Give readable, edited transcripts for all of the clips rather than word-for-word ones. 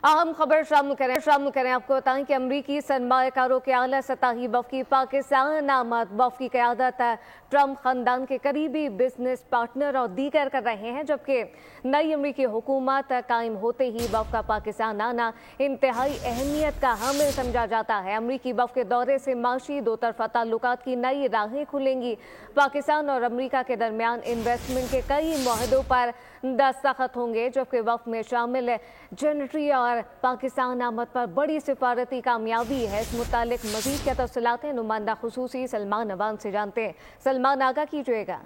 अहम खबर शामिल करें आपको बताएं कि अमरीकी सरमायाकारों के आला सतही वफ़द की पाकिस्तान आमद वफ़द की क़यादत ट्रंप ख़ानदान के करीबी बिजनेस पार्टनर और दीगर कर रहे हैं, जबकि नई अमरीकी हुकूमत कायम होते ही वफ़द का पाकिस्तान आना इंतहाई अहमियत का हामिल समझा जाता है। अमरीकी वफ़द के दौरे से माशी दो तरफ़ा ताल्लुकात की नई राहें खुलेंगी। पाकिस्तान और अमरीका के दरमियान इन्वेस्टमेंट के कई मुआहदों पर दस्तखत होंगे, जबकि वफ़द में शामिल जनटरी और पाकिस्तान आमद पर बड़ी सिफारती कामयाबी है। इस मुतालिक मज़ीद क्या तफसीलात हैं नुमाइंदा खुसूसी सलमान अवान से जानते हैं। सलमान, आगाह कीजिएगा।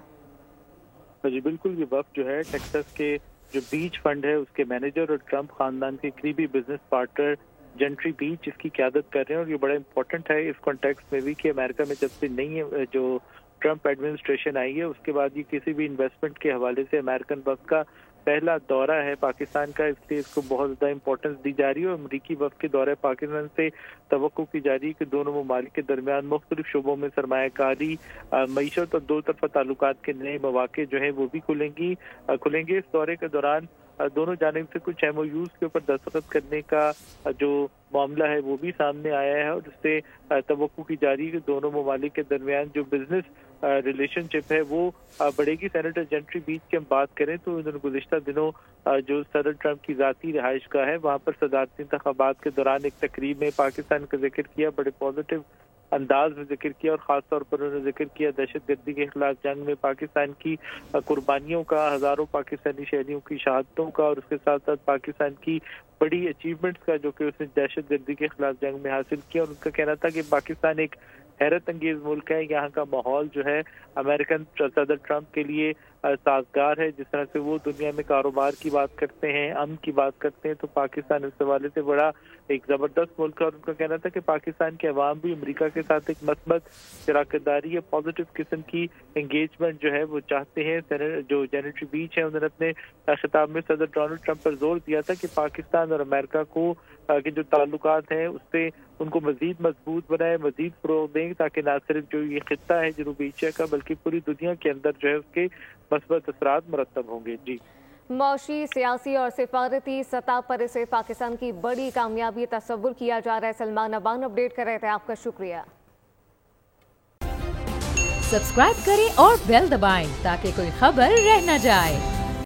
जी बिल्कुल, ये वफ़द जो है टेक्सास के जो बीच फंड है उसके मैनेजर और ट्रंप खानदान के करीबी बिजनेस पार्टनर जेंट्री बीच इसकी क़यादत कर रहे हैं। और ये बड़ा इंपॉर्टेंट है इस कॉन्टेक्स्ट में भी कि अमेरिका में जब से नई जो ट्रंप एडमिनिस्ट्रेशन आई है उसके बाद ये किसी भी इन्वेस्टमेंट के हवाले से अमेरिकन वफ़द का पहला दौरा है पाकिस्तान का, इसलिए इसको बहुत ज़्यादा इंपॉर्टेंस दी जा रही है। और अमरीकी वफ़द के दौरे पाकिस्तान से तवक्को की जा रही है कि दोनों ममालिक के दरमियान मुख्तलिफ शोबों में सरमायाकारी, मईशत और दो तरफ़ा ताल्लुकात के नए मौक़े जो हैं वो भी खुलेंगे। इस दौरे के दौरान दोनों जानिब से कुछ MOUs के ऊपर दस्तखत करने का जो मामला है वो भी सामने आया है, और उससे तवक्को की जा रही है कि दोनों ममालिक के दरमियान जो बिजनेस रिलेशनशिप है वो बढ़ेगी। सेनेटर जेंट्री बीच की हम बात करें तो उन्होंने गुज़िश्ता दिनों जो सदर ट्रंप की ज़ाती रिहाइश का है वहाँ पर सदारती इंतखाबात के दौरान एक तकरीब में पाकिस्तान का जिक्र किया, बड़े पॉजिटिव अंदाज में जिक्र किया, और ख़ास तौर पर उन्होंने जिक्र किया दहशतगर्दी के खिलाफ जंग में पाकिस्तान की कुर्बानियों का, हज़ारों पाकिस्तानी शहरियों की शहादतों का, और उसके साथ साथ पाकिस्तान की बड़ी अचीवमेंट्स का जो कि उसने दहशतगर्दी के खिलाफ जंग में हासिल किया। और उनका कहना था कि पाकिस्तान एक हैरत अंगेज मुल्क है, यहाँ का माहौल जो है अमेरिकन सदर ट्रंप के लिए साजगार है। जिस तरह से वो दुनिया में कारोबार की बात करते हैं, अमन की बात करते हैं, तो पाकिस्तान इस हवाले से बड़ा एक ज़बरदस्त मुल्क है। और उनका कहना था कि पाकिस्तान के अवाम भी अमेरिका के साथ एक मस्बत शराकतदारी या पॉजिटिव किस्म की एंगेजमेंट जो है वो चाहते हैं। जो जेनेटरी बीच है उन्होंने अपने खिताब में सदर डोनाल्ड ट्रंप पर जोर दिया था कि पाकिस्तान और अमेरिका को के जो ताल्लुकात हैं उससे उनको मजीद मजबूत बनाए, मजीद फ़रोग़ दें, ताकि न सिर्फ जो ये खित्ता है जनूबी एशिया का बल्कि पूरी दुनिया के अंदर जो है उसके मस्बत असरात मुरतब होंगे। जी, मौशी, सियासी और सिफारती सतह पर इसे पाकिस्तान की बड़ी कामयाबी तस्वुर किया जा रहा है। सलमान अवान अपडेट कर रहे थे, आपका शुक्रिया। सब्सक्राइब करें और बेल दबाएं ताकि कोई खबर रह न जाए।